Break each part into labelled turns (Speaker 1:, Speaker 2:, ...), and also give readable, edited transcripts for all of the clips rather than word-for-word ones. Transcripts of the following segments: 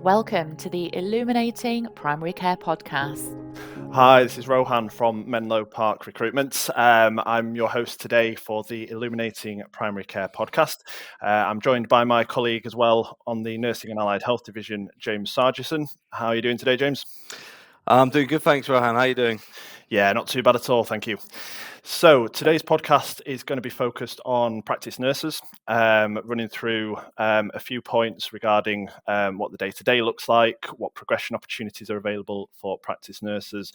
Speaker 1: Welcome to the Illuminating Primary Care podcast.
Speaker 2: Hi, this is Rohan from Menlo Park Recruitment. I'm your host today for the Illuminating Primary Care podcast. I'm joined by my colleague as well on the Nursing and Allied Health Division, James Sargison. How are you doing today, James?
Speaker 3: I'm doing good, thanks, Rohan. How are you doing?
Speaker 2: Yeah, not too bad at all, thank you. So today's podcast is going to be focused on practice nurses, running through a few points regarding what the day-to-day looks like, what progression opportunities are available for practice nurses,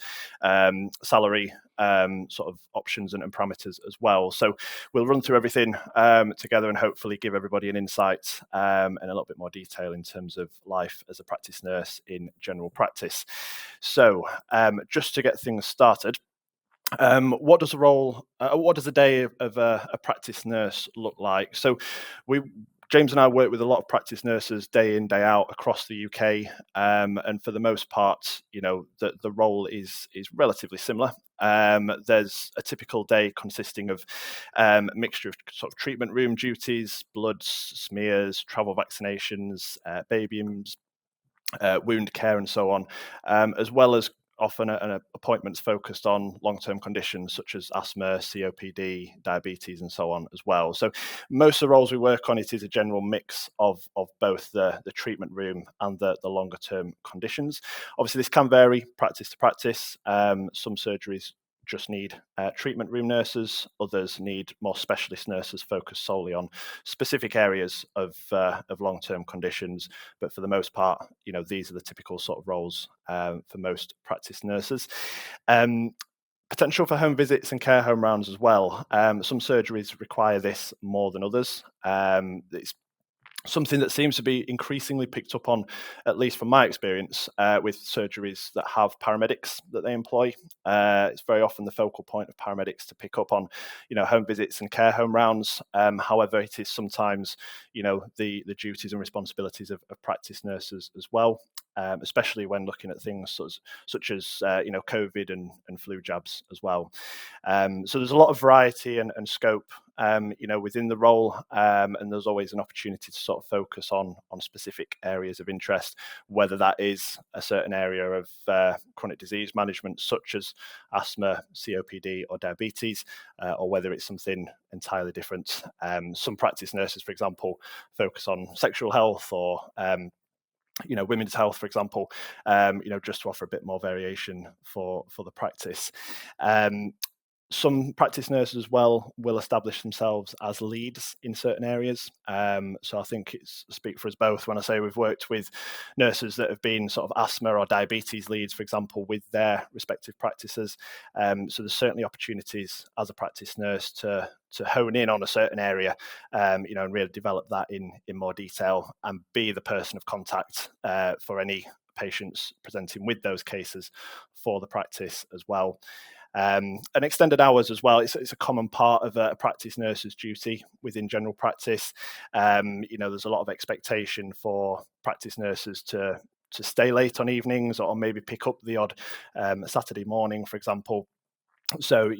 Speaker 2: salary sort of options and parameters as well. So we'll run through everything together and hopefully give everybody an insight and a little bit more detail in terms of life as a practice nurse in general practice. So just to get things started, what does a day of a practice nurse look like? So James and I work with a lot of practice nurses day in, day out across the UK, and for the most part, the role is relatively similar. There's a typical day consisting of a mixture of sort of treatment room duties, bloods, smears, travel vaccinations, babyings, wound care, and so on, as well as often appointments focused on long-term conditions such as asthma, COPD, diabetes, and so on as well. So most of the roles we work on, it is a general mix of both the treatment room and the longer-term conditions. Obviously, this can vary practice to practice. Some surgeries just need treatment room nurses. Others need more specialist nurses focused solely on specific areas of long-term conditions. But for the most part, these are the typical sort of roles for most practice nurses. Potential for home visits and care home rounds as well. Some surgeries require this more than others. It's something that seems to be increasingly picked up on, at least from my experience, with surgeries that have paramedics that they employ. It's very often the focal point of paramedics to pick up on, home visits and care home rounds. However, it is sometimes, the duties and responsibilities of practice nurses as well. Especially when looking at things such as COVID and flu jabs as well. So there's a lot of variety and scope within the role, and there's always an opportunity to sort of focus on specific areas of interest, whether that is a certain area of chronic disease management such as asthma, COPD, or diabetes, or whether it's something entirely different. Some practice nurses, for example, focus on sexual health or women's health, for example, just to offer a bit more variation for the practice. Some practice nurses as well will establish themselves as leads in certain areas. So I think it's speak for us both when I say we've worked with nurses that have been sort of asthma or diabetes leads, for example, with their respective practices. So there's certainly opportunities as a practice nurse to hone in on a certain area, and really develop that in more detail and be the person of contact for any patients presenting with those cases for the practice as well. And extended hours as well. It's a common part of a practice nurse's duty within general practice. There's a lot of expectation for practice nurses to stay late on evenings or maybe pick up the odd Saturday morning, for example. So,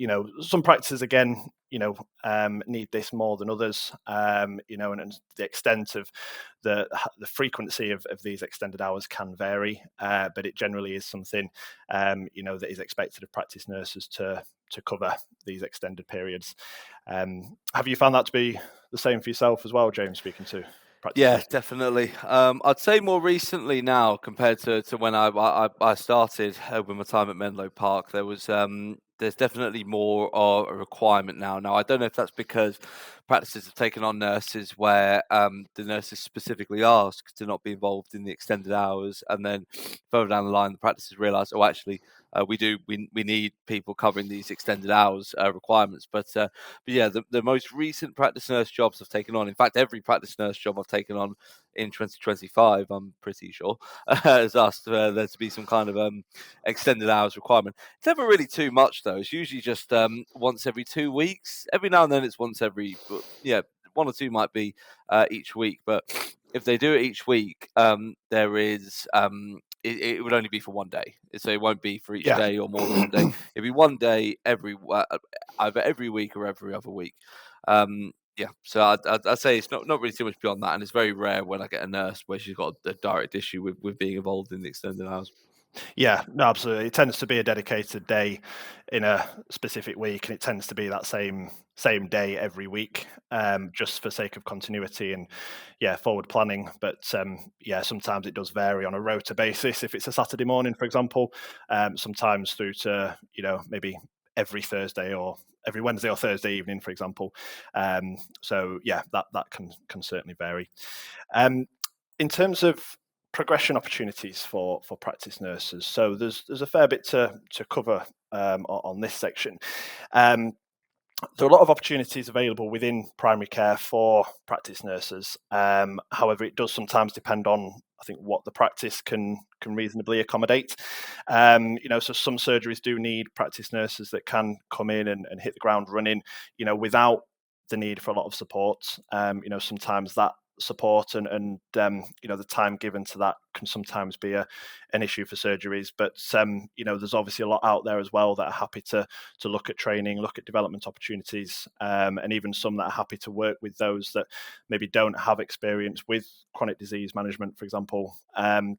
Speaker 2: some practices, again, need this more than others, and the extent of the frequency of these extended hours can vary, but it generally is something, that is expected of practice nurses to cover these extended periods. Have you found that to be the same for yourself as well, James, speaking to practice
Speaker 3: Yeah,
Speaker 2: nurses?
Speaker 3: definitely. I'd say more recently now compared to when I started with my time at Menlo Park, there's definitely more of a requirement now. Now, I don't know if that's because practices have taken on nurses where the nurses specifically ask to not be involved in the extended hours, and then further down the line, the practices realise, oh, actually, we need people covering these extended hours requirements. But yeah, the most recent practice nurse jobs I've taken on, in fact, every practice nurse job I've taken on in 2025, I'm pretty sure, has asked there to be some kind of extended hours requirement. It's never really too much, though. It's usually just once every 2 weeks. Every now and then it's once every, one or two might be each week. But if they do it each week, there is... It would only be for one day, so it won't be for each day or more than one day. It'd be one day either every week or every other week. Yeah, so I'd say it's not really too much beyond that, and it's very rare when I get a nurse where she's got a direct issue with being involved in the extended hours.
Speaker 2: Yeah, no, absolutely. It tends to be a dedicated day in a specific week, and it tends to be that same day every week, just for sake of continuity and forward planning. But sometimes it does vary on a rota basis. If it's a Saturday morning, for example, sometimes through to maybe every Thursday or every Wednesday or Thursday evening, for example. So that can certainly vary. In terms of progression opportunities for practice nurses, so there's a fair bit to cover on this section. There are a lot of opportunities available within primary care for practice nurses. However, it does sometimes depend on, I think, what the practice can reasonably accommodate. So some surgeries do need practice nurses that can come in and hit the ground running, without the need for a lot of support. Sometimes that support and the time given to that can sometimes be an issue for surgeries. But there's obviously a lot out there as well that are happy to look at training, look at development opportunities, and even some that are happy to work with those that maybe don't have experience with chronic disease management, for example. I'm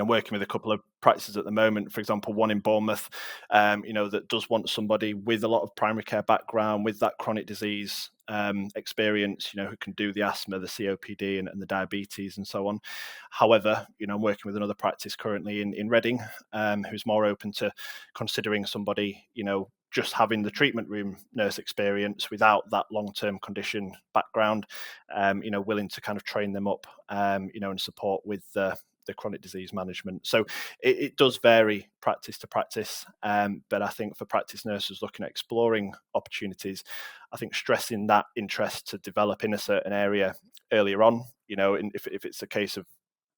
Speaker 2: working with a couple of practices at the moment, for example, one in Bournemouth, that does want somebody with a lot of primary care background, with that chronic disease experience, who can do the asthma, the COPD, and the diabetes, and so on. However, I'm working with another practice currently in Reading, who's more open to considering somebody, just having the treatment room nurse experience without that long-term condition background, willing to kind of train them up, and support with the chronic disease management. So it does vary practice to practice, but I think for practice nurses looking at exploring opportunities, I think stressing that interest to develop in a certain area earlier on, if it's a case of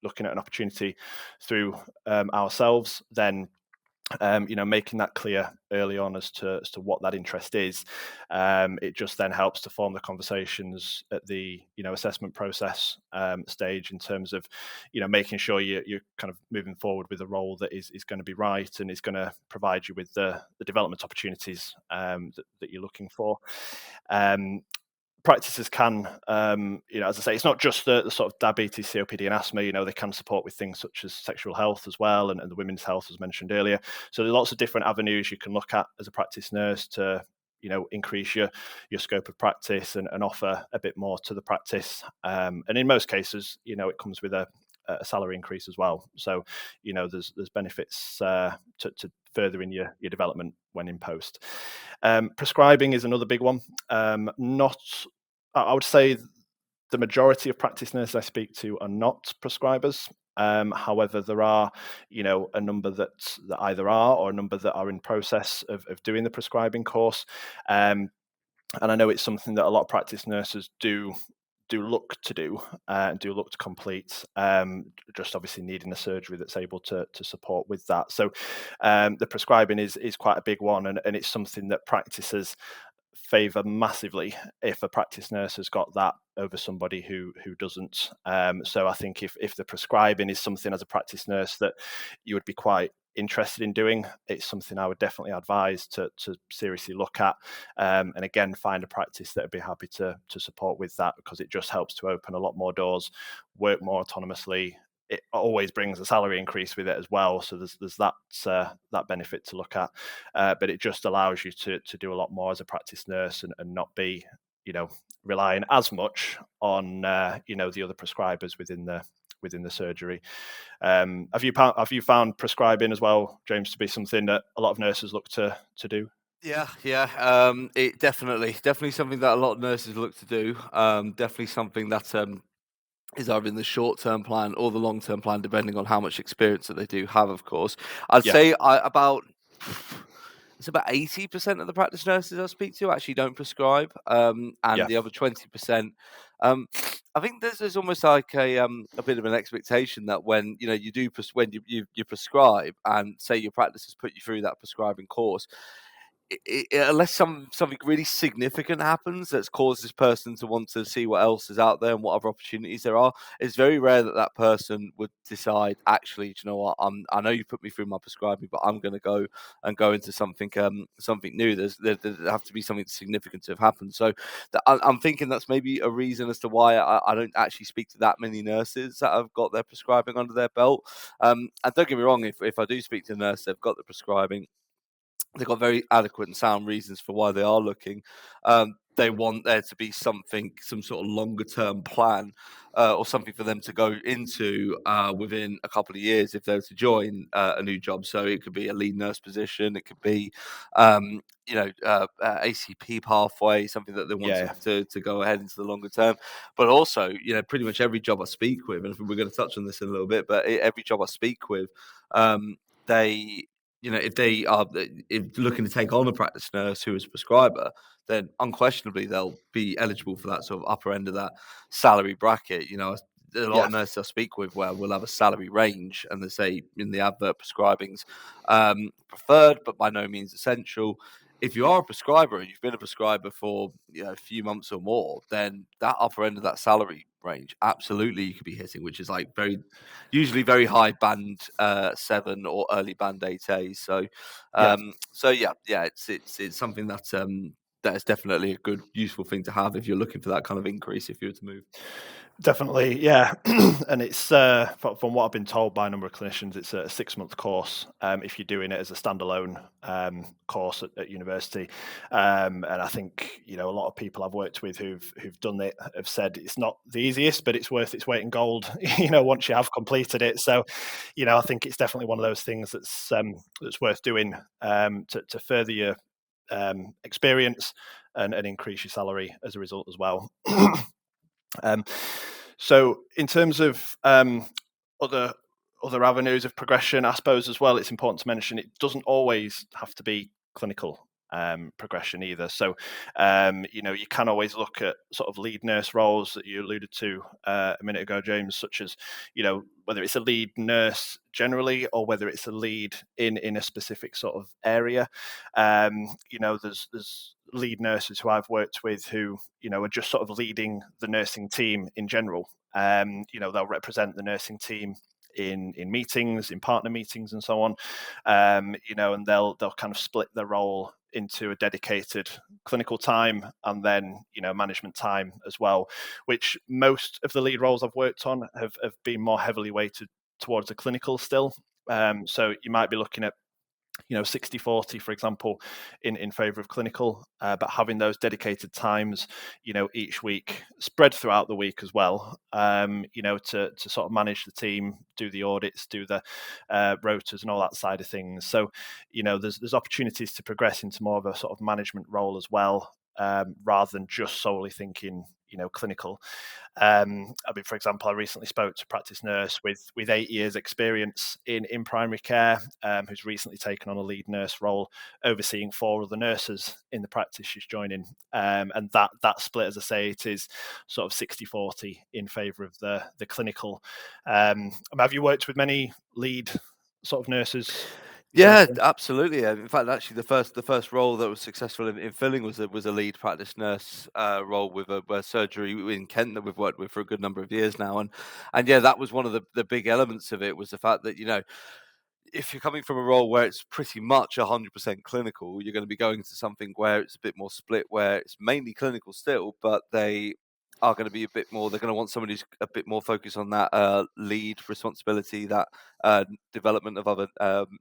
Speaker 2: looking at an opportunity through ourselves, then making that clear early on as to what that interest is. It just then helps to form the conversations at the assessment process stage, in terms of making sure you're kind of moving forward with a role that is going to be right and is going to provide you with the development opportunities that you're looking for. Practices can, as I say, it's not just the sort of diabetes, COPD, and asthma. They can support with things such as sexual health as well, and the women's health, as mentioned earlier. So there's lots of different avenues you can look at as a practice nurse to, increase your scope of practice and offer a bit more to the practice. And in most cases, it comes with a salary increase as well. So, there's benefits to furthering your development when in post. Prescribing is another big one. I would say the majority of practice nurses I speak to are not prescribers. However, there are, a number that either are, or a number that are in process of doing the prescribing course. And I know it's something that a lot of practice nurses do look to do and do look to complete, just obviously needing a surgery that's able to support with that. So the prescribing is quite a big one, and it's something that practices favour massively if a practice nurse has got that over somebody who doesn't. So I think if the prescribing is something as a practice nurse that you would be quite interested in doing, it's something I would definitely advise to seriously look at, and again find a practice that would be happy to support with that, because it just helps to open a lot more doors, work more autonomously. It always brings a salary increase with it as well, so there's that benefit to look at, but it just allows you to do a lot more as a practice nurse and not be relying as much on the other prescribers within the surgery. Have you found prescribing as well, James, to be something that a lot of nurses look to do?
Speaker 3: Yeah. It definitely something that a lot of nurses look to do. Definitely something that is either in the short-term plan or the long-term plan, depending on how much experience that they do have, of course. I'd
Speaker 2: Yeah.
Speaker 3: say it's about 80% of the practice nurses I speak to actually don't prescribe, and
Speaker 2: Yeah.
Speaker 3: the other 20%. I think there's almost like a bit of an expectation that when you prescribe, and say your practice has put you through that prescribing course, unless something really significant happens that's caused this person to want to see what else is out there and what other opportunities there are, it's very rare that that person would decide, actually, do you know what, I know you put me through my prescribing, but I'm going to go into something new. There have to be something significant to have happened. So I'm thinking that's maybe a reason as to why I don't actually speak to that many nurses that have got their prescribing under their belt. And don't get me wrong, if I do speak to a nurse, they've got the prescribing, they've got very adequate and sound reasons for why they are looking. They want there to be some sort of longer term plan, or something for them to go into within a couple of years if they were to join a new job. So it could be a lead nurse position, it could be ACP pathway, something that they want
Speaker 2: Yeah.
Speaker 3: to go ahead into the longer term. But also, pretty much every job I speak with, and we're going to touch on this in a little bit, but every job I speak with, they if they are looking to take on a practice nurse who is a prescriber, then unquestionably they'll be eligible for that sort of upper end of that salary bracket. A lot of nurses I speak with where we'll have a salary range, and they say in the advert prescribing's preferred, but by no means essential. If you are a prescriber and you've been a prescriber for a few months or more, then that upper end of that salary range, absolutely you could be hitting, which is like usually very high band 7 or early band 8A. So it's something that is definitely a good, useful thing to have if you're looking for that kind of increase if you were to move.
Speaker 2: Definitely, yeah. And it's from what I've been told by a number of clinicians, it's a 6-month course if you're doing it as a standalone course at university. And I think a lot of people I've worked with who've done it have said it's not the easiest, but it's worth its weight in gold. Once you have completed it. So, I think it's definitely one of those things that's worth doing to further your experience and increase your salary as a result as well. So in terms of other avenues of progression, I suppose as well, it's important to mention it doesn't always have to be clinical progression either. So you can always look at sort of lead nurse roles that you alluded to a minute ago, James, such as whether it's a lead nurse generally or whether it's a lead in a specific sort of area. There's lead nurses who I've worked with who are just sort of leading the nursing team in general. They'll represent the nursing team in meetings, in partner meetings, and so on. And they'll kind of split their role into a dedicated clinical time and then management time as well, which most of the lead roles I've worked on have been more heavily weighted towards the clinical still. So you might be looking at 60-40, for example, in favor of clinical, but having those dedicated times, each week, spread throughout the week as well, to sort of manage the team, do the audits, do the rotas and all that side of things. So, there's opportunities to progress into more of a sort of management role as well, rather than just solely thinking, clinical. For example, I recently spoke to a practice nurse with 8 years experience in primary care, who's recently taken on a lead nurse role, overseeing 4 other nurses in the practice she's joining. And that split, as I say, it is sort of 60-40 in favour of the clinical. Have you worked with many lead sort of nurses?
Speaker 3: Yeah, absolutely. In fact, actually, the first role that was successful in filling was a lead practice nurse role with a surgery in Kent that we've worked with for a good number of years now, and yeah, that was one of the big elements of it, was the fact that if you're coming from a role where it's pretty much 100% clinical, you're going to be going to something where it's a bit more split, where it's mainly clinical still, but they are going to be a bit more, they're going to want somebody who's a bit more focused on that lead responsibility, that development of other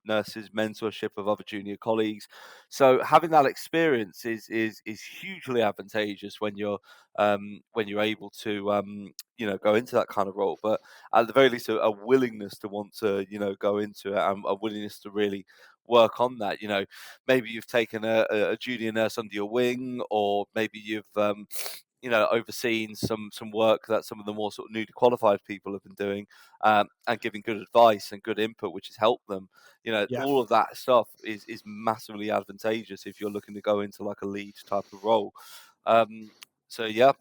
Speaker 3: nurses, mentorship of other junior colleagues. So having that experience is hugely advantageous when you're able to go into that kind of role. But at the very least, a willingness to want to go into it, and a willingness to really work on that. Maybe you've taken a junior nurse under your wing, or maybe you've overseen some work that some of the more sort of newly qualified people have been doing, and giving good advice and good input, which has helped them. All of that stuff is massively advantageous if you're looking to go into like a lead type of role. So yeah,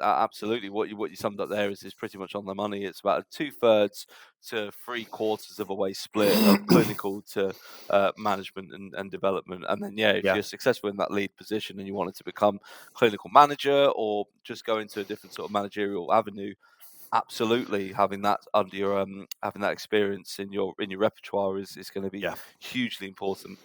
Speaker 3: absolutely. What you summed up there is pretty much on the money. It's about a 2/3 to 3/4 of a way split of clinical to management and development. And then if
Speaker 2: Yeah,
Speaker 3: you're successful in that lead position and you wanted to become clinical manager or just go into a different sort of managerial avenue, absolutely having that under your having that experience in your repertoire is going to be
Speaker 2: yeah.
Speaker 3: hugely important.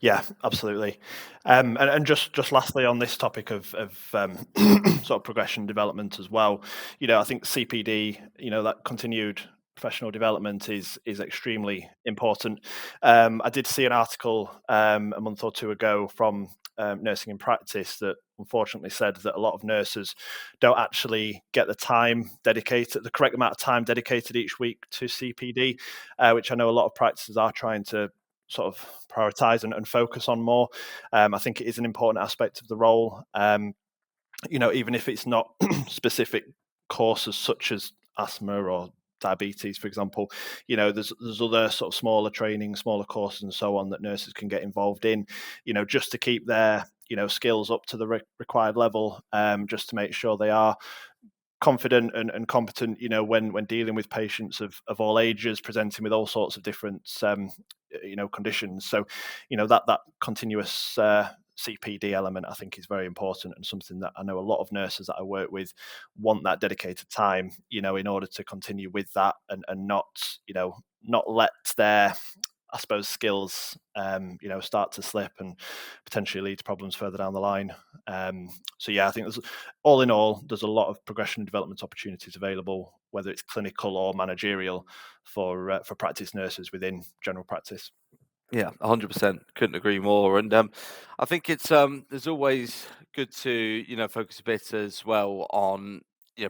Speaker 2: Yeah, absolutely. And just lastly on this topic of sort of progression development as well, I think CPD, that continued professional development is extremely important. I did see an article a month or two ago from Nursing in Practice that unfortunately said that a lot of nurses don't actually get the correct amount of time dedicated each week to CPD, which I know a lot of practices are trying to sort of prioritize and focus on more. I think it is an important aspect of the role. Even if it's not specific courses such as asthma or diabetes, for example, there's other sort of smaller training, smaller courses and so on that nurses can get involved in, just to keep their skills up to the required level, just to make sure they are confident and competent, when dealing with patients of all ages, presenting with all sorts of different, conditions. So, that continuous CPD element, I think, is very important and something that I know a lot of nurses that I work with want that dedicated time, in order to continue with that and not let their, I suppose, skills, start to slip and potentially lead to problems further down the line. So yeah, I think all in all, there's a lot of progression and development opportunities available, whether it's clinical or managerial, for practice nurses within general practice.
Speaker 3: Yeah, 100%. Couldn't agree more. And I think it's there's always good to focus a bit as well on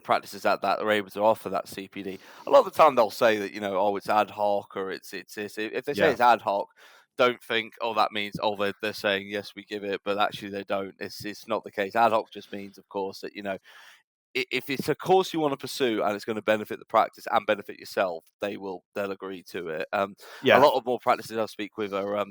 Speaker 3: practices that are able to offer that CPD. A lot of the time they'll say that oh, it's ad hoc or it's this. If they say
Speaker 2: Yeah,
Speaker 3: it's ad hoc, don't think that means they're saying yes we give it, but actually they don't. It's not the case. Ad hoc just means, of course, that if it's a course you want to pursue and it's going to benefit the practice and benefit yourself, they'll agree to it. A
Speaker 2: yeah,
Speaker 3: lot of more practices I speak with are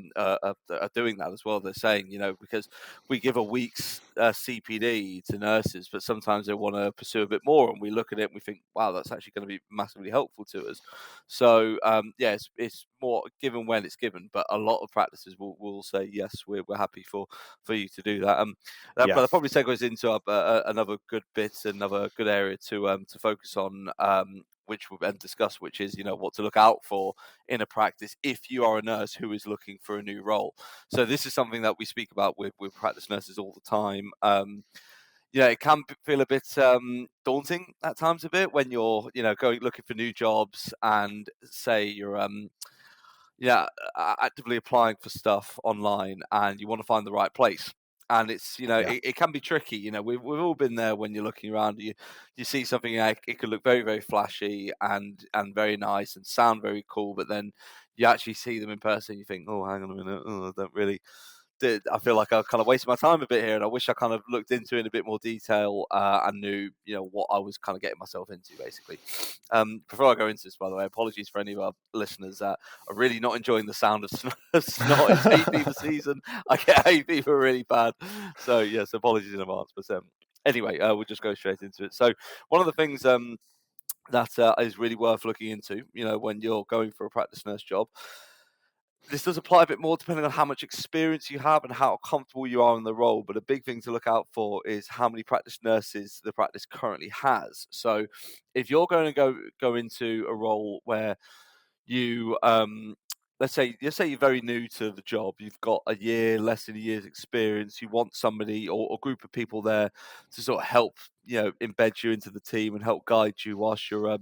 Speaker 3: doing that as well. They're saying, because we give a week's CPD to nurses, but sometimes they want to pursue a bit more, and we look at it and we think, wow, that's actually going to be massively helpful to us. So it's more given when it's given, but a lot of practices will say yes, we're happy for you to do that. But
Speaker 2: yeah,
Speaker 3: that probably segues into another good bit, another good area to focus on, which we'll then discuss, which is what to look out for in a practice if you are a nurse who is looking for a new role. So this is something that we speak about with practice nurses all the time. It can feel a bit daunting at times, a bit when you're going looking for new jobs and say you're yeah, actively applying for stuff online and you want to find the right place. And it's
Speaker 2: yeah,
Speaker 3: it can be tricky. We've all been there when you're looking around. You see something like it could look very very flashy and very nice and sound very cool, but then you actually see them in person. You think, oh, hang on a minute, I don't really I feel like I kind of wasted my time a bit here, and I wish I kind of looked into it in a bit more detail and knew, what I was kind of getting myself into, basically. Before I go into this, by the way, apologies for any of our listeners that are really not enjoying the sound of snot. It's hay fever season. I get hay fever really bad, so yes, apologies in advance. But anyway, we'll just go straight into it. So one of the things that is really worth looking into, when you're going for a practice nurse job. This does apply a bit more depending on how much experience you have and how comfortable you are in the role. But a big thing to look out for is how many practice nurses the practice currently has. So, if you're going to go into a role where you let's say you're very new to the job, you've got a year, less than a year's experience, you want somebody or a group of people there to sort of help embed you into the team and help guide you whilst you're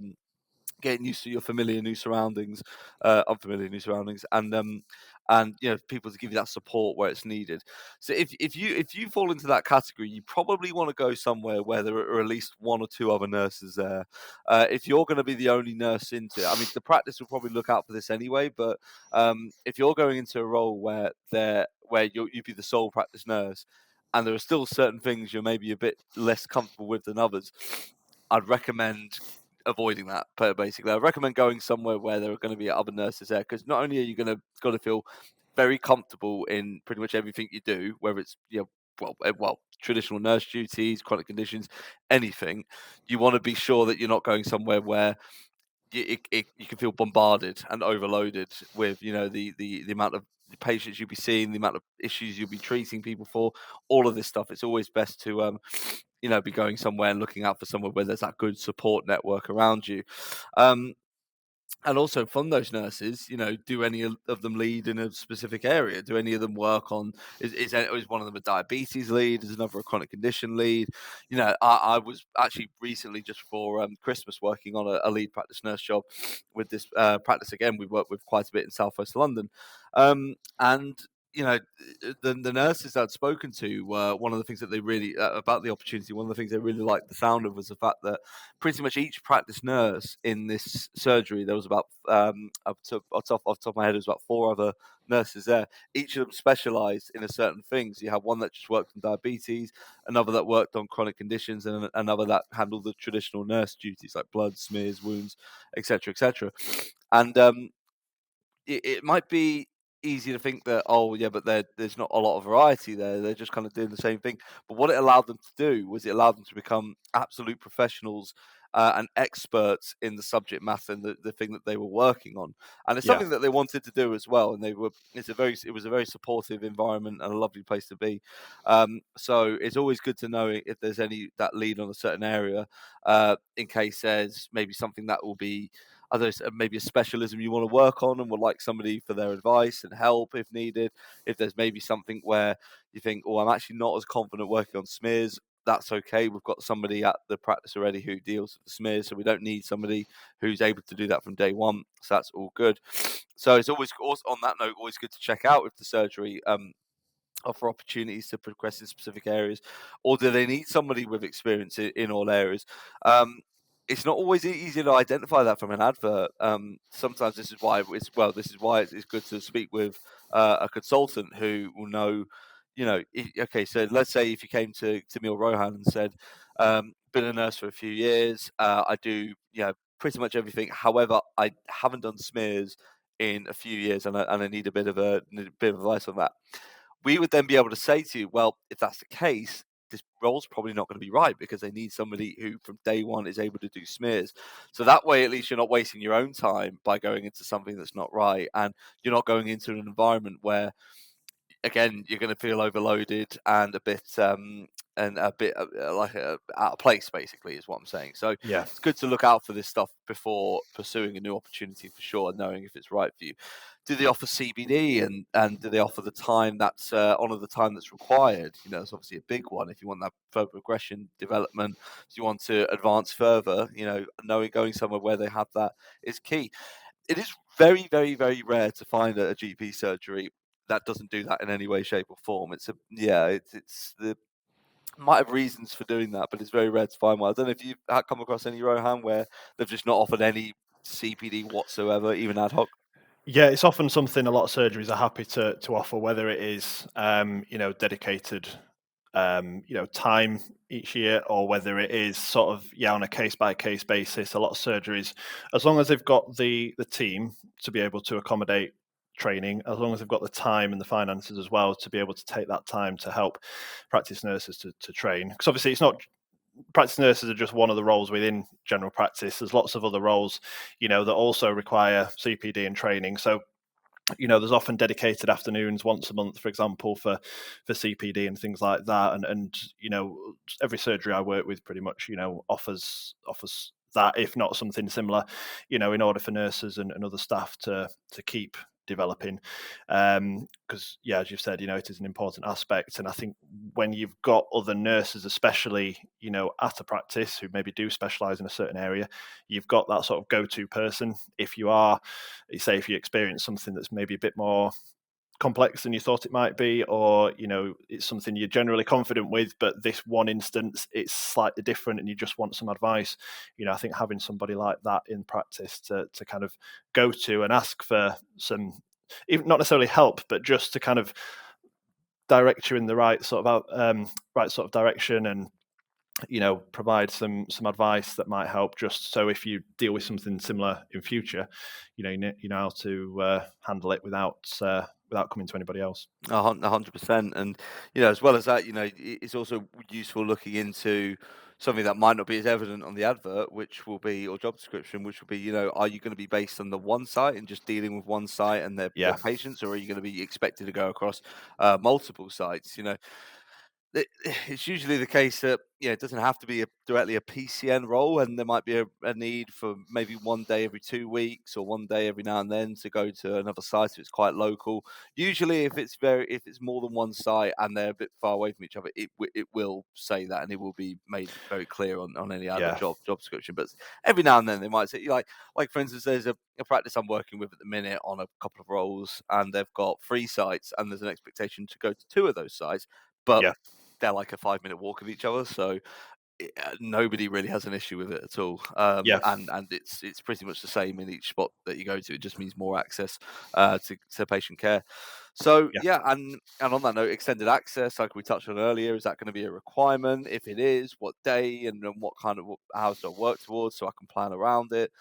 Speaker 3: getting used to your familiar new surroundings, unfamiliar new surroundings, and people to give you that support where it's needed. So if you fall into that category, you probably want to go somewhere where there are at least one or two other nurses there. If you're going to be the only nurse into it, I mean, the practice will probably look out for this anyway. But if you're going into a role where you'd be the sole practice nurse, and there are still certain things you're maybe a bit less comfortable with than others, I'd recommend avoiding that. But basically, I recommend going somewhere where there are going to be other nurses there, because not only are you going to feel very comfortable in pretty much everything you do, whether it's traditional nurse duties, chronic conditions, anything, you want to be sure that you're not going somewhere where you can feel bombarded and overloaded with, the amount of patients you'll be seeing, the amount of issues you'll be treating people for, all of this stuff. It's always best to be going somewhere and looking out for somewhere where there's that good support network around you. And also from those nurses, do any of them lead in a specific area? Do any of them work on, is one of them a diabetes lead? Is another a chronic condition lead? I was actually recently, just before Christmas, working on a lead practice nurse job with this practice. Again, we work with quite a bit in Southwest London. And the nurses I'd spoken to were one of the things that they really about the opportunity. One of the things they really liked the sound of was the fact that pretty much each practice nurse in this surgery, there was about off the top of my head, there was about 4 other nurses there. Each of them specialised in a certain thing. So you have one that just worked on diabetes, another that worked on chronic conditions, and another that handled the traditional nurse duties like blood, smears, wounds, etc., etc. And it might be easy to think that, oh yeah, but there's not a lot of variety there. They're just kind of doing the same thing. But what it allowed them to do was it allowed them to become absolute professionals and experts in the subject matter and the thing that they were working on. And it's
Speaker 2: Yeah.
Speaker 3: something that they wanted to do as well. And it was a very supportive environment and a lovely place to be. So it's always good to know if there's any that lead on a certain area, in case there's maybe something that will be maybe a specialism you want to work on and would like somebody for their advice and help if needed. If there's maybe something where you think, oh, I'm actually not as confident working on smears, that's okay. We've got somebody at the practice already who deals with the smears, so we don't need somebody who's able to do that from day one. So that's all good. So it's always, also on that note, always good to check out if the surgery offer opportunities to progress in specific areas, or do they need somebody with experience in all areas? It's not always easy to identify that from an advert. Sometimes this is why it's good to speak with a consultant who will know. Okay, so let's say if you came to me or Rohan and said, "Been a nurse for a few years. I do pretty much everything. However, I haven't done smears in a few years, and I need a bit of advice on that." We would then be able to say to you, well, if that's the case, this role's probably not going to be right because they need somebody who from day one is able to do smears. So that way, at least you're not wasting your own time by going into something that's not right. And you're not going into an environment where, again, you're going to feel overloaded and a bit out of place, basically, is what I'm saying. So
Speaker 2: Yeah.
Speaker 3: it's good to look out for this stuff before pursuing a new opportunity for sure, knowing if it's right for you. Do they offer CBD and do they offer the time that's honor the time that's required? It's obviously a big one. If you want that further progression, development, if you want to advance further, knowing going somewhere where they have that is key. It is very, very, very rare to find a GP surgery that doesn't do that in any way, shape, or form. It's the might have reasons for doing that, but it's very rare to find one. I don't know if you've come across any, Rohan, where they've just not offered any CPD whatsoever, even ad hoc.
Speaker 2: Yeah, it's often something a lot of surgeries are happy to offer, whether it is dedicated time each year, or whether it is sort of on a case by case basis. A lot of surgeries, as long as they've got the team to be able to accommodate training, as long as they've got the time and the finances as well to be able to take that time to help practice nurses to train, because obviously it's not, practice nurses are just one of the roles within general practice. There's lots of other roles that also require CPD and training. So there's often dedicated afternoons once a month, for example, for CPD and things like that. And every surgery I work with pretty much offers that, if not something similar, in order for nurses and other staff to keep developing, because as you've said, it is an important aspect. And I think when you've got other nurses, especially at a practice, who maybe do specialize in a certain area, you've got that sort of go-to person. If you experience something that's maybe a bit more complex than you thought it might be, or it's something you're generally confident with, but this one instance it's slightly different and you just want some advice, I think having somebody like that in practice to kind of go to and ask for some, even not necessarily help, but just to kind of direct you in the right sort of direction, and provide some advice that might help, just so if you deal with something similar in future, you know how to handle it without without coming to anybody else.
Speaker 3: 100%. And as well as that, it's also useful looking into something that might not be as evident on the advert, which will be, or job description, which will be, are you going to be based on the one site and just dealing with one site and their patients, or are you going to be expected to go across multiple sites? It's usually the case that it doesn't have to be directly a PCN role, and there might be a need for maybe one day every 2 weeks or one day every now and then to go to another site if it's quite local. Usually, if it's more than one site and they're a bit far away from each other, it will say that, and it will be made very clear on any other job description. But every now and then they might say, like for instance, there's a practice I'm working with at the minute on a couple of roles, and they've got 3 sites, and there's an expectation to go to 2 of those sites, but they're like a 5-minute walk of each other, so nobody really has an issue with it at all. And it's pretty much the same in each spot that you go to. It just means more access to patient care. So and on that note, extended access, like we touched on earlier, is that going to be a requirement? If it is, what day and what kind of hours do I work towards so I can plan around it?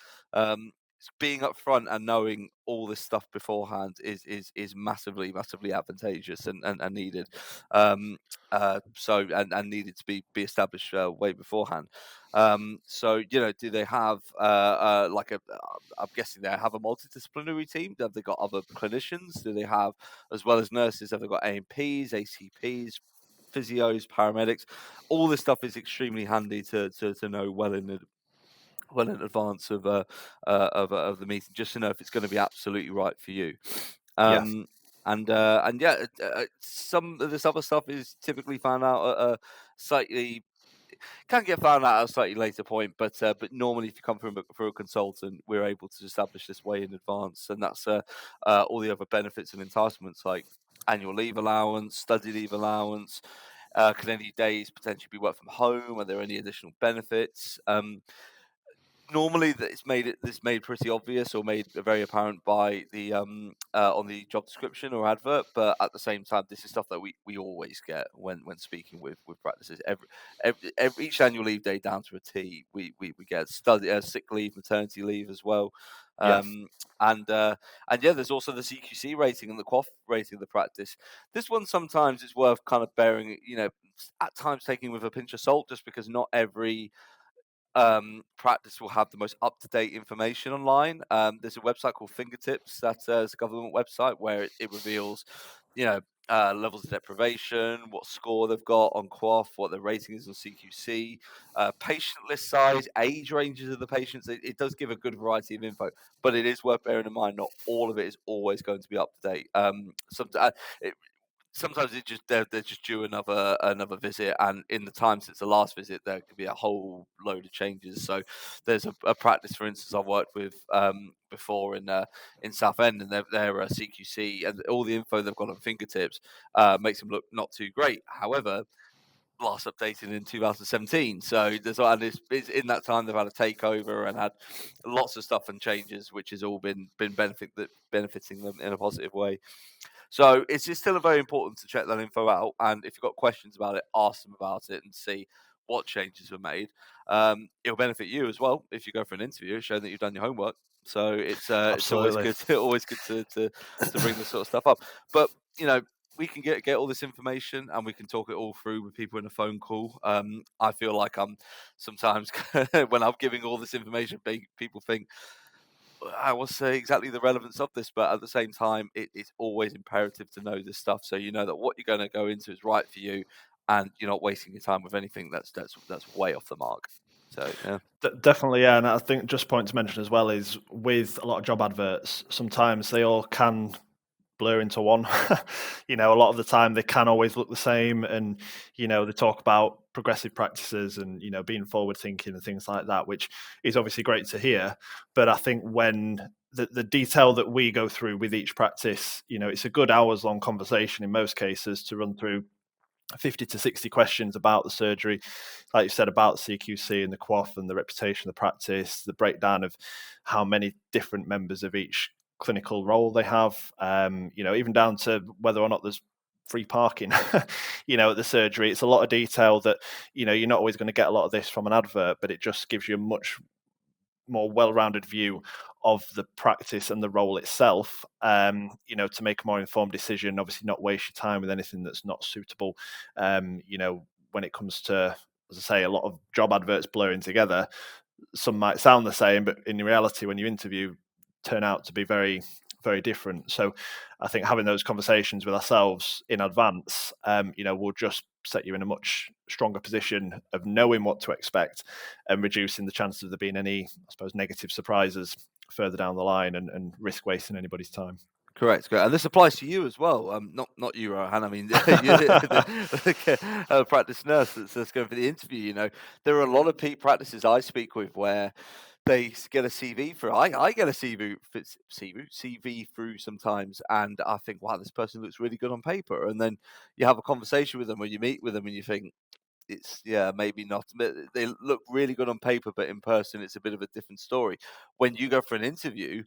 Speaker 3: Being upfront and knowing all this stuff beforehand is massively advantageous and needed. And needed to be established way beforehand. So do they have like I'm guessing they have a multidisciplinary team? Have they got other clinicians? Do they have, as well as nurses, have they got AMPs, ACPs, physios, paramedics? All this stuff is extremely handy to know well in advance of the meeting, just to know if it's going to be absolutely right for you. Some of this other stuff is typically found out at a slightly can get found out at a slightly later point, but normally if you come through a consultant, we're able to establish this way in advance, and that's all the other benefits and entitlements like annual leave allowance, study leave allowance. Can any days potentially be work from home? Are there any additional benefits? Normally it's made pretty obvious or made very apparent by the on the job description or advert, but at the same time this is stuff that we always get when speaking with practices. Every each annual leave day down to a T, we get sick leave, maternity leave as well. There's also the CQC rating and the QoF rating of the practice. This one sometimes is worth kind of bearing, at times taking with a pinch of salt, just because not every practice will have the most up-to-date information online. There's a website called Fingertips that's a government website where it reveals, levels of deprivation, what score they've got on QoF, what their rating is on CQC, patient list size, age ranges of the patients. It does give a good variety of info, but it is worth bearing in mind not all of it is always going to be up to date. Sometimes they're just due another visit, and in the time since the last visit, there could be a whole load of changes. So there's a practice, for instance, I've worked with before in Southend, and their CQC and all the info they've got on Fingertips makes them look not too great. However, last updated in 2017, so it's in that time they've had a takeover and had lots of stuff and changes, which has all been benefiting them in a positive way. So it's still very important to check that info out, and if you've got questions about it, ask them about it and see what changes were made. It'll benefit you as well if you go for an interview, showing that you've done your homework. So it's always good to bring this sort of stuff up. But we can get all this information and we can talk it all through with people in a phone call. I feel like I'm sometimes when I'm giving all this information, people think, I will say exactly the relevance of this, but at the same time, it's always imperative to know this stuff, so you know that what you're going to go into is right for you, and you're not wasting your time with anything that's way off the mark. So yeah,
Speaker 2: definitely, yeah. And I think just a point to mention as well is with a lot of job adverts, sometimes they all can blur into one. A lot of the time they can always look the same, and they talk about progressive practices and being forward thinking and things like that, which is obviously great to hear. But I think when the detail that we go through with each practice, it's a good hours long conversation in most cases to run through 50 to 60 questions about the surgery, like you said, about the CQC and the QoF and the reputation of the practice, the breakdown of how many different members of each clinical role they have, even down to whether or not there's free parking, at the surgery. It's a lot of detail that, you're not always going to get a lot of this from an advert, but it just gives you a much more well-rounded view of the practice and the role itself, to make a more informed decision, obviously not waste your time with anything that's not suitable. When it comes to, as I say, a lot of job adverts blurring together, some might sound the same, but in reality, when you interview, turn out to be very, very different. So I think having those conversations with ourselves in advance, will just set you in a much stronger position of knowing what to expect and reducing the chances of there being any, I suppose, negative surprises further down the line and risk wasting anybody's time.
Speaker 3: Correct. And this applies to you as well. Not you, Rohan. I mean, the practice nurse that's going for the interview. There are a lot of practices I speak with where they get a CV through. I get a CV through sometimes, and I think, wow, this person looks really good on paper. And then you have a conversation with them, or you meet with them, and you think, maybe not. They look really good on paper, but in person, it's a bit of a different story. When you go for an interview,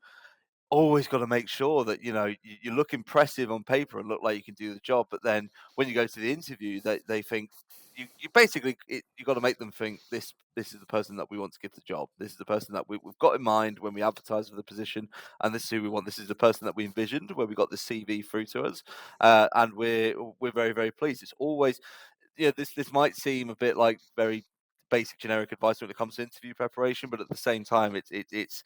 Speaker 3: always got to make sure that you look impressive on paper and look like you can do the job. But then when you go to the interview, they think you basically you got to make them think this is the person that we want to give the job. This is the person that we've got in mind when we advertise for the position, and this is who we want. This is the person that we envisioned when we got the CV through to us, and we're very, very pleased. It's always this might seem a bit like very basic generic advice when it comes to interview preparation, but at the same time it's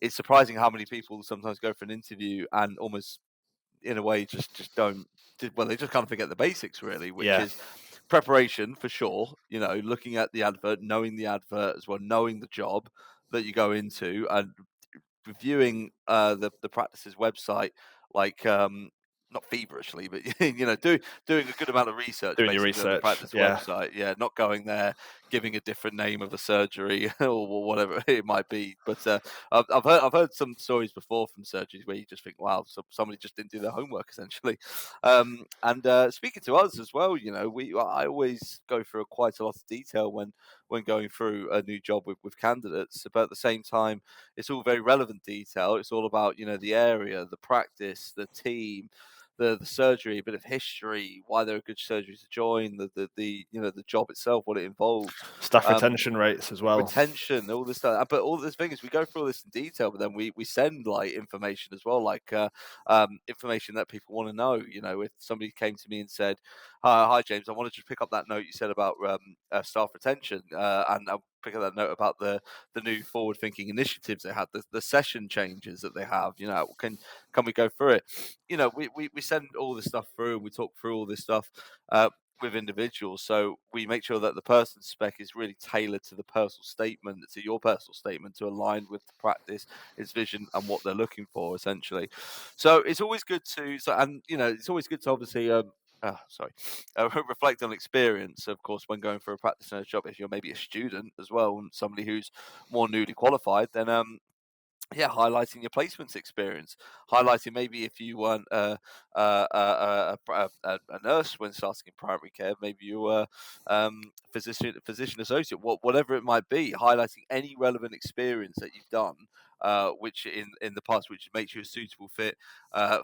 Speaker 3: surprising how many people sometimes go for an interview and almost in a way just don't they just kind of forget the basics really, which is preparation for sure. Looking at the advert, knowing the advert as well, knowing the job that you go into, and reviewing the practice's website, like not feverishly, but doing a good amount of research
Speaker 2: Doing your
Speaker 3: basically on the
Speaker 2: research,
Speaker 3: practice website. Yeah, not going there giving a different name of a surgery or whatever it might be. But I've heard some stories before from surgeries where you just think, wow, so somebody just didn't do their homework essentially. And speaking to us as well, I always go through quite a lot of detail when going through a new job with candidates, but at the same time, it's all very relevant detail. It's all about the area, the practice, the team, the surgery, a bit of history, why they're a good surgery to join, the job itself, what it involves,
Speaker 2: staff retention rates as well.
Speaker 3: retention, all this stuff. But all this thing is, we go through all this in detail, but then we send like information as well, like information that people want to know. If somebody came to me and said, "Hi, James, I wanted to pick up that note you said about staff retention, and I'll pick up that note about the new forward-thinking initiatives they had, the session changes that they have. Can we go through it?" We send all this stuff through, and we talk through all this stuff with individuals, so we make sure that the person's spec is really tailored to your personal statement, to align with the practice, its vision, and what they're looking for, essentially. So it's always good to, it's always good to obviously reflect on experience, of course, when going for a practice nurse job. If you're maybe a student as well, and somebody who's more newly qualified, then highlighting your placements experience, highlighting maybe if you weren't a nurse when starting in primary care, maybe you were physician associate, whatever it might be, highlighting any relevant experience that you've done, which in the past, which makes you a suitable fit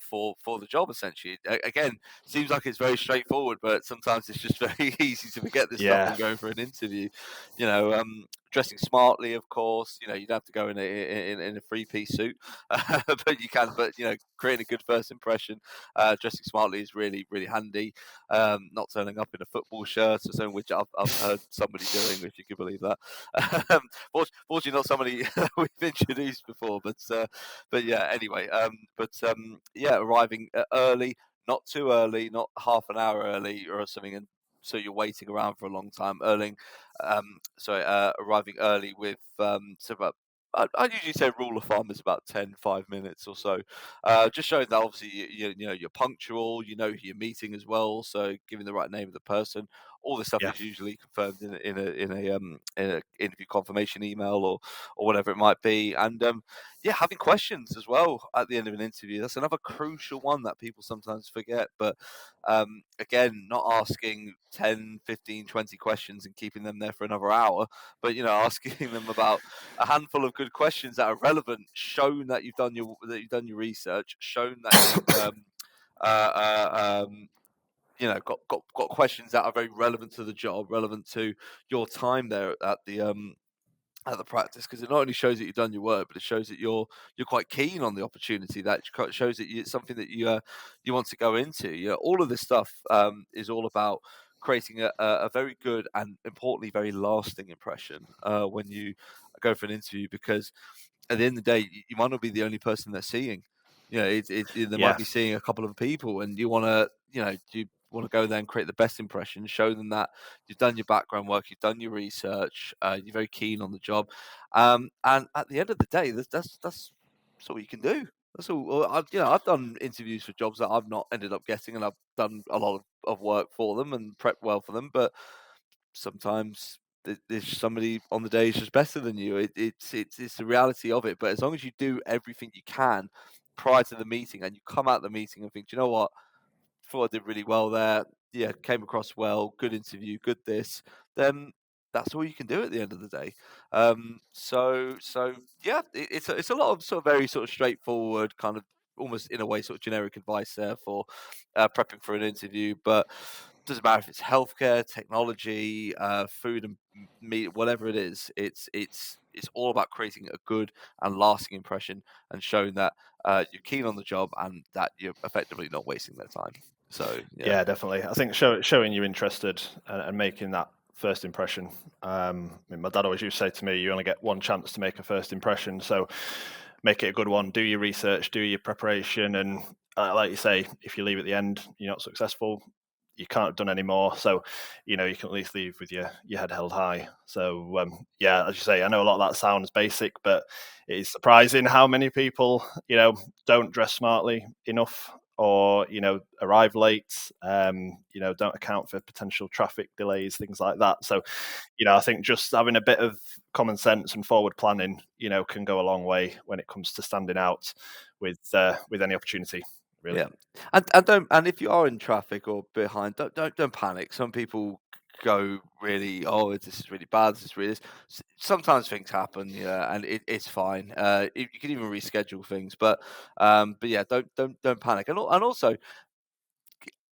Speaker 3: for the job. Essentially, again, seems like it's very straightforward, but sometimes it's just very easy to forget this stuff when going for an interview. Dressing smartly, of course. You don't have to go in a three-piece suit, but you can. But creating a good first impression, dressing smartly is really, really handy. Not turning up in a football shirt or something, which I've heard somebody doing, if you could believe that. Fortunately, not somebody we've introduced before, but yeah. Anyway, arriving early, not too early, not half an hour early or something, and so you're waiting around for a long time. Arriving early with about, I'd usually say rule of thumb is about 5 minutes or so. Just showing that obviously you're punctual, you know who you're meeting as well, so giving the right name of the person. All this stuff is usually confirmed in a interview confirmation email or whatever it might be. And having questions as well at the end of an interview. That's another crucial one that people sometimes forget. But again, not asking 10, 15, 20 questions and keeping them there for another hour, but asking them about a handful of good questions that are relevant, shown that you've done your research, shown that you've got questions that are very relevant to the job, relevant to your time there at at the practice, because it not only shows that you've done your work, but it shows that you're quite keen on the opportunity. That shows that it's something that you want to go into. All of this stuff is all about creating a very good and importantly very lasting impression when you go for an interview, because at the end of the day, you might not be the only person they're seeing. They might
Speaker 2: Yeah,
Speaker 3: be seeing a couple of people, and you want to, you want to go there and create the best impression, show them that you've done your background work, you've done your research, you're very keen on the job, and at the end of the day, that's all you can do. That's all. I've done interviews for jobs that I've not ended up getting, and I've done a lot of work for them and prepped well for them, but sometimes there's somebody on the day who's just better than you. It's the reality of it. But as long as you do everything you can prior to the meeting, and you come out the meeting and think, "Do you know what? Thought I did really well there. Yeah, came across well. Good interview. Good this." Then that's all you can do at the end of the day. So yeah, it's a lot of sort of very sort of straightforward, kind of almost in a way sort of generic advice there for prepping for an interview, but doesn't matter if it's healthcare, technology, food and meat, whatever it is. It's all about creating a good and lasting impression, and showing that you're keen on the job and that you're effectively not wasting their time. So
Speaker 2: yeah, definitely. I think showing you're interested and making that first impression. I mean, my dad always used to say to me, "You only get one chance to make a first impression, so make it a good one. Do your research, do your preparation, and like you say, if you leave at the end, you're not successful. You can't have done any more. So, you can at least leave with your head held high. So, yeah, as you say, I know a lot of that sounds basic, but it is surprising how many people, don't dress smartly enough, or arrive late, don't account for potential traffic delays, things like that. So, I think just having a bit of common sense and forward planning, can go a long way when it comes to standing out with any opportunity, really.
Speaker 3: Yeah, and if you are in traffic or behind, don't panic. Some people go really, oh, this is really bad. This is really. Sometimes things happen, yeah, and it's fine. You can even reschedule things, but yeah, don't panic. And also,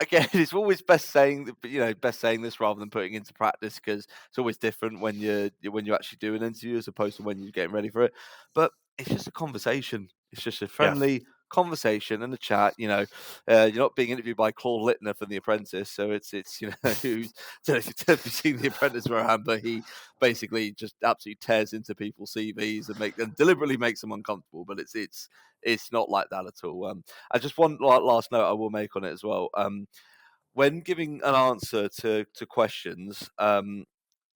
Speaker 3: again, it's always best saying this rather than putting into practice, because it's always different when you actually do an interview as opposed to when you're getting ready for it. But it's just a conversation. It's just a
Speaker 2: Yeah.
Speaker 3: friendly conversation and a chat. You're not being interviewed by Claude Littner from The Apprentice, so it's who's don't know if you've seen The Apprentice, Rohan, but he basically just absolutely tears into people's CVs and deliberately makes them uncomfortable. But it's not like that at all. I just one last note I will make on it as well. When giving an answer to questions,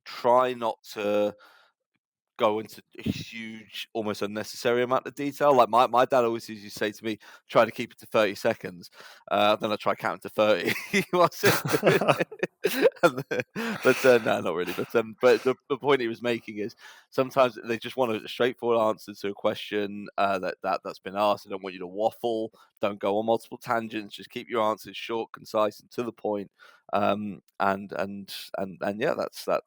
Speaker 3: try not to go into a huge, almost unnecessary amount of detail. Like my dad always used to say to me, try to keep it to 30 seconds. Then I try counting to 30. What's it? But no, not really. But the point he was making is sometimes they just want a straightforward answer to a question that's been asked. They don't want you to waffle. Don't go on multiple tangents. Just keep your answers short, concise, and to the point. And yeah, that's that.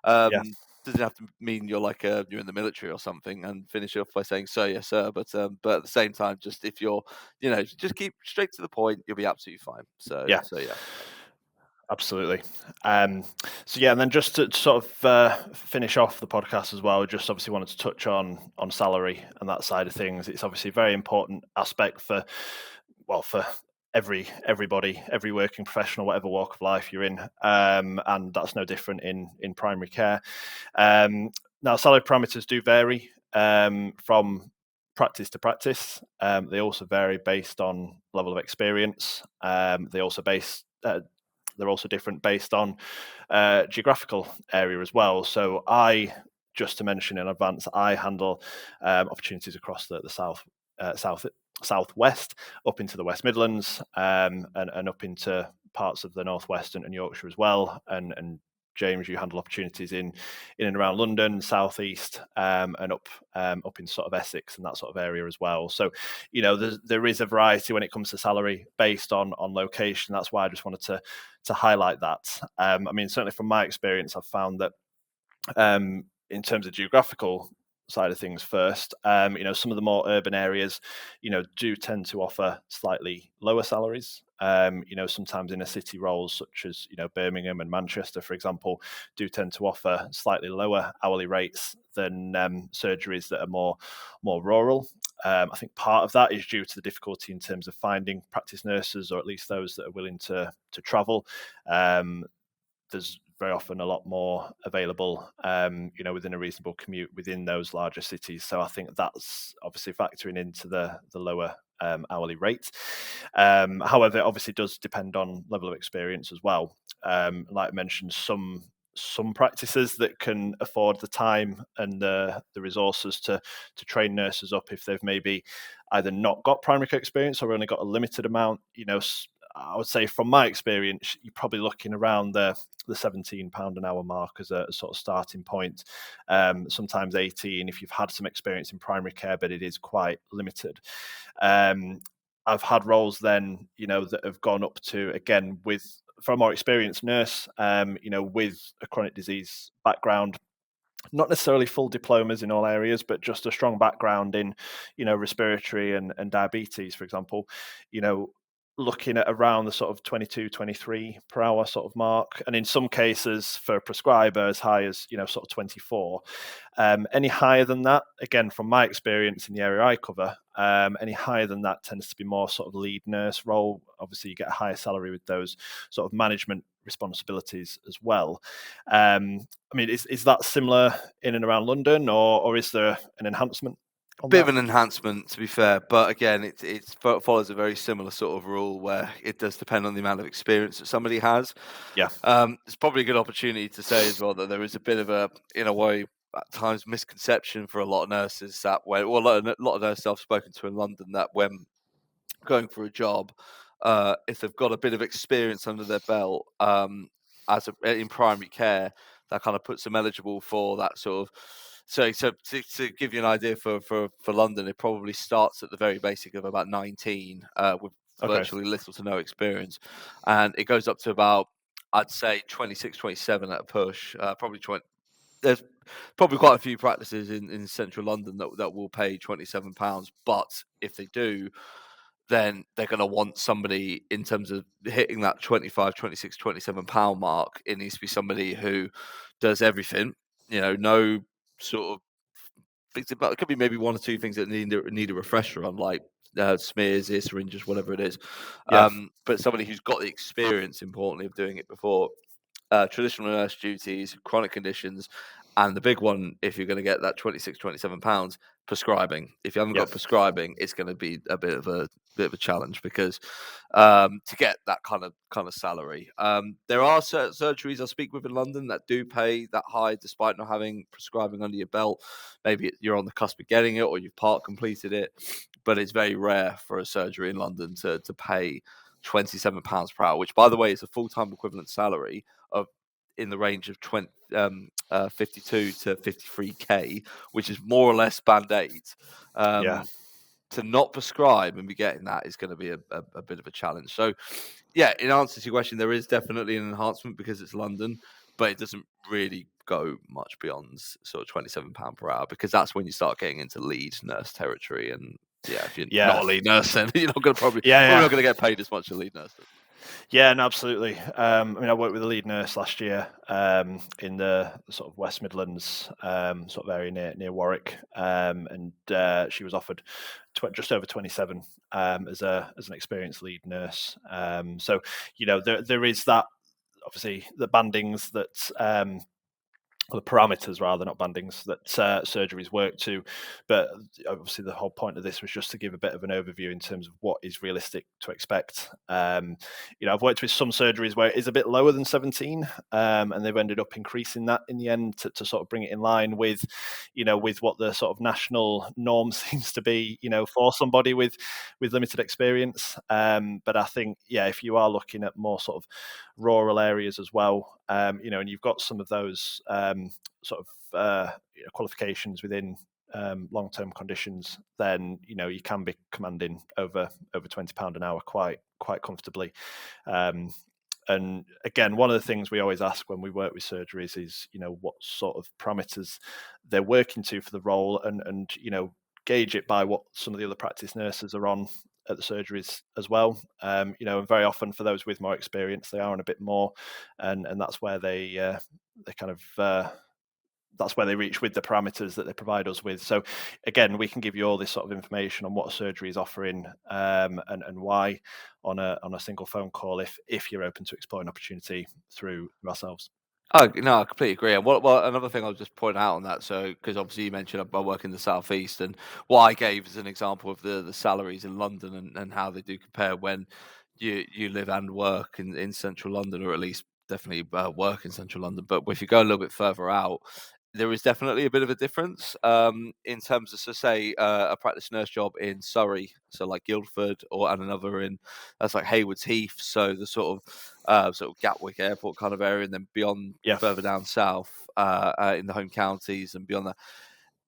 Speaker 2: Yeah.
Speaker 3: Doesn't have to mean you're in the military or something, and finish off by saying sir, yes sir, but at the same time, just if you're just keep straight to the point, you'll be absolutely fine. So
Speaker 2: Yeah.
Speaker 3: yeah.
Speaker 2: Absolutely. So yeah, and then just to sort of finish off the podcast as well, just obviously wanted to touch on salary and that side of things. It's obviously a very important aspect for everybody, every working professional, whatever walk of life you're in, and that's no different in primary care. Now, salary parameters do vary from practice to practice. They also vary based on level of experience. They're also different based on geographical area as well. So just to mention in advance, I handle opportunities across the southwest, up into the West Midlands, and up into parts of the Northwest and Yorkshire as well. And James, you handle opportunities in and around London, southeast, and up in sort of Essex and that sort of area as well. So, there is a variety when it comes to salary based on location. That's why I just wanted to highlight that. I mean, certainly from my experience, I've found that in terms of geographical side of things first. Some of the more urban areas, do tend to offer slightly lower salaries. Sometimes inner city roles such as, Birmingham and Manchester, for example, do tend to offer slightly lower hourly rates than surgeries that are more rural. I think part of that is due to the difficulty in terms of finding practice nurses, or at least those that are willing to travel. There's very often a lot more available, within a reasonable commute within those larger cities. So I think that's obviously factoring into the lower hourly rate. However, it obviously does depend on level of experience as well. Like I mentioned, some practices that can afford the time and the resources to train nurses up, if they've maybe either not got primary care experience or only got a limited amount. I would say from my experience, you're probably looking around the £17 an hour mark as a sort of starting point. Sometimes 18 if you've had some experience in primary care, but it is quite limited. I've had roles then, that have gone up to, again, for a more experienced nurse, with a chronic disease background, not necessarily full diplomas in all areas, but just a strong background in, respiratory and diabetes, for example, looking at around the sort of 22, 23 per hour sort of mark. And in some cases for a prescriber as high as, sort of 24. Any higher than that, again, from my experience in the area I cover, any higher than that tends to be more sort of lead nurse role. Obviously, you get a higher salary with those sort of management responsibilities as well. Is that similar in and around London, or is there an enhancement on
Speaker 3: Bit
Speaker 2: that?
Speaker 3: of an enhancement, to be fair, but again, it follows a very similar sort of rule where it does depend on the amount of experience that somebody has.
Speaker 2: Yeah.
Speaker 3: It's probably a good opportunity to say as well that there is a bit of a, in a way, at times misconception for a lot of nurses that a lot of nurses I've spoken to in London, that when going for a job, if they've got a bit of experience under their belt, in primary care, that kind of puts them eligible for that sort of. So to give you an idea for London, it probably starts at the very basic of about 19, with
Speaker 2: Okay.
Speaker 3: virtually little to no experience, and it goes up to about, I'd say, 26, 27 at a push. Probably 20. There's probably quite a few practices in central London that will pay £27, but if they do, then they're going to want somebody, in terms of hitting that 25, 26, £27 mark. It needs to be somebody who does everything, no sort of things about, it could be maybe one or two things that need a refresher on, like smears, ear syringes, whatever it is.
Speaker 2: Yeah.
Speaker 3: But somebody who's got the experience, importantly, of doing it before. Traditional nurse duties, chronic conditions, and the big one, if you're going to get that 26, £27, prescribing. If you haven't
Speaker 2: Yeah.
Speaker 3: got prescribing, it's going to be a bit of a challenge, because to get that kind of salary, there are certain surgeries I speak with in London that do pay that high despite not having prescribing under your belt. Maybe you're on the cusp of getting it, or you've part completed it, but it's very rare for a surgery in London to pay £27 per hour, which, by the way, is a full-time equivalent salary of in the range of 52 to 53k, which is more or less band 8.
Speaker 2: Yeah.
Speaker 3: To not prescribe and be getting that is going to be a bit of a challenge. So, yeah, in answer to your question, there is definitely an enhancement because it's London, but it doesn't really go much beyond sort of £27 per hour, because that's when you start getting into lead nurse territory. And yeah, if you're not a lead nurse, then you're not going to probably not going to get paid as much as a lead nurse does.
Speaker 2: Yeah, no, absolutely. I worked with a lead nurse last year in the sort of West Midlands sort of area near Warwick, and she was offered just over 27 as an experienced lead nurse. So there is that, obviously, the bandings that. The parameters, rather, not bandings, that surgeries work to. But obviously the whole point of this was just to give a bit of an overview in terms of what is realistic to expect. I've worked with some surgeries where it is a bit lower than 17, and they've ended up increasing that in the end to sort of bring it in line with what the sort of national norm seems to be, for somebody with limited experience. But I think, if you are looking at more sort of rural areas as well, and you've got some of those sort of qualifications within long-term conditions, then you can be commanding over £20 an hour quite comfortably. And again, one of the things we always ask when we work with surgeries is, what sort of parameters they're working to for the role, and gauge it by what some of the other practice nurses are on at the surgeries as well. And very often for those with more experience, they are on a bit more, and that's where they kind of that's where they reach with the parameters that they provide us with. So again, we can give you all this sort of information on what a surgery is offering, and why on a single phone call if you're open to exploring opportunity through ourselves.
Speaker 3: Oh, no, I completely agree. And well, another thing I'll just point out on that, so because obviously you mentioned I work in the southeast, and what I gave as an example of the salaries in London and how they do compare when you live and work in central London, or at least definitely work in central London. But if you go a little bit further out, there is definitely a bit of a difference in terms of, so say, a practice nurse job in Surrey, so like Guildford, and another in that's like Haywards Heath, so the sort of Gatwick Airport kind of area, and then beyond further down south in the home counties and beyond that.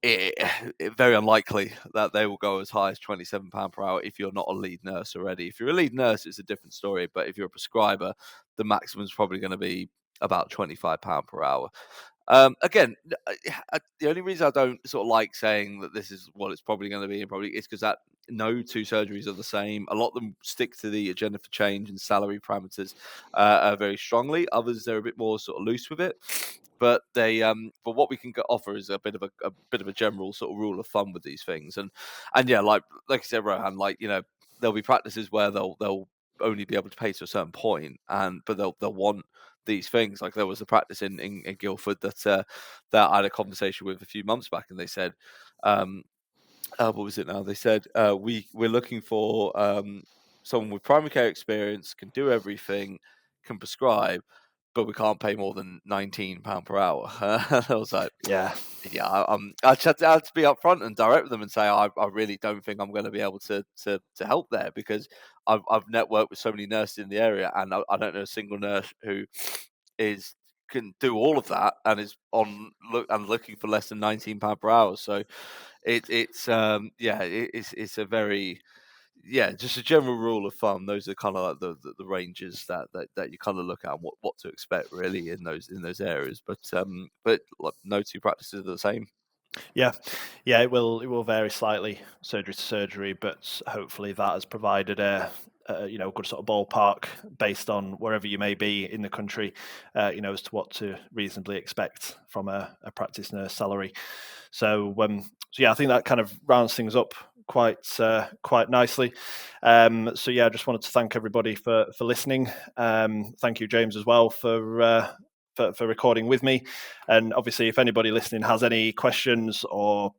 Speaker 3: It very unlikely that they will go as high as £27 per hour if you're not a lead nurse already. If you're a lead nurse, it's a different story. But if you're a prescriber, the maximum is probably going to be about £25 per hour. Again, the only reason I don't sort of like saying that this is what it's probably going to be, is because that no two surgeries are the same. A lot of them stick to the agenda for change and salary parameters very strongly. Others, they're a bit more sort of loose with it. But but what we can offer is a bit of a general sort of rule of thumb with these things, and yeah, like I said, Rohan, there'll be practices where they'll only be able to pay to a certain point, but they'll want these things. Like there was a practice in Guildford that I had a conversation with a few months back, and they said, what was it now? They said we're looking for someone with primary care experience, can do everything, can prescribe, but we can't pay more than £19 per hour. I was like, I had to be upfront and direct with them and say, I really don't think I'm going to be able to help there, because I've networked with so many nurses in the area, and I don't know a single nurse who can do all of that and is looking for less than £19 per hour. So it's a very just a general rule of thumb. Those are kind of like the ranges that you kind of look at and what to expect really in those areas. But like, no two practices are the same.
Speaker 2: Yeah, it will vary slightly surgery to surgery, but hopefully that has provided a good sort of ballpark based on wherever you may be in the country, as to what to reasonably expect from a practice nurse salary. So I think that kind of rounds things up quite nicely. I just wanted to thank everybody for listening. Thank you, James, as well for recording with me. And obviously, if anybody listening has any questions or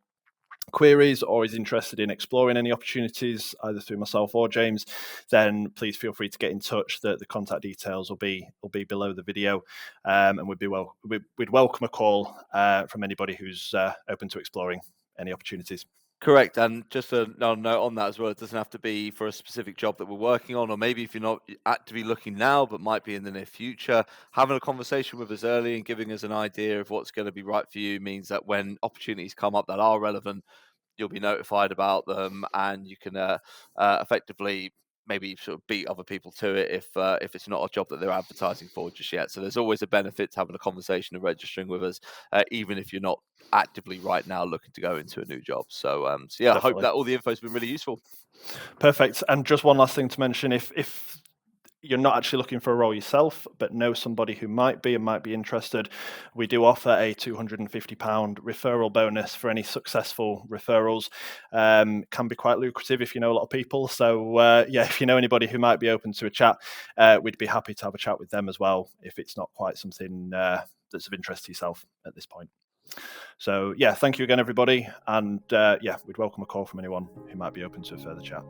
Speaker 2: queries, or is interested in exploring any opportunities either through myself or James, then please feel free to get in touch. The contact details will be below the video, and we'd welcome a call from anybody who's open to exploring any opportunities.
Speaker 3: Correct. And just a note on that as well, it doesn't have to be for a specific job that we're working on, or maybe if you're not actively looking now but might be in the near future, having a conversation with us early and giving us an idea of what's going to be right for you means that when opportunities come up that are relevant, you'll be notified about them, and you can effectively maybe sort of beat other people to it if it's not a job that they're advertising for just yet. So there's always a benefit to having a conversation and registering with us, even if you're not actively right now looking to go into a new job. So I hope that all the info has been really useful.
Speaker 2: Perfect. And just one last thing to mention, if you're not actually looking for a role yourself, but know somebody who might be interested, we do offer a £250 referral bonus for any successful referrals. Can be quite lucrative if you know a lot of people. So if you know anybody who might be open to a chat, we'd be happy to have a chat with them as well, if it's not quite something that's of interest to yourself at this point. So thank you again, everybody. And we'd welcome a call from anyone who might be open to a further chat.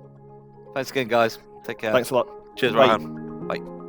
Speaker 3: Thanks again, guys. Take care.
Speaker 2: Thanks a lot.
Speaker 3: Cheers,
Speaker 2: Bye.
Speaker 3: Rohan. Bye.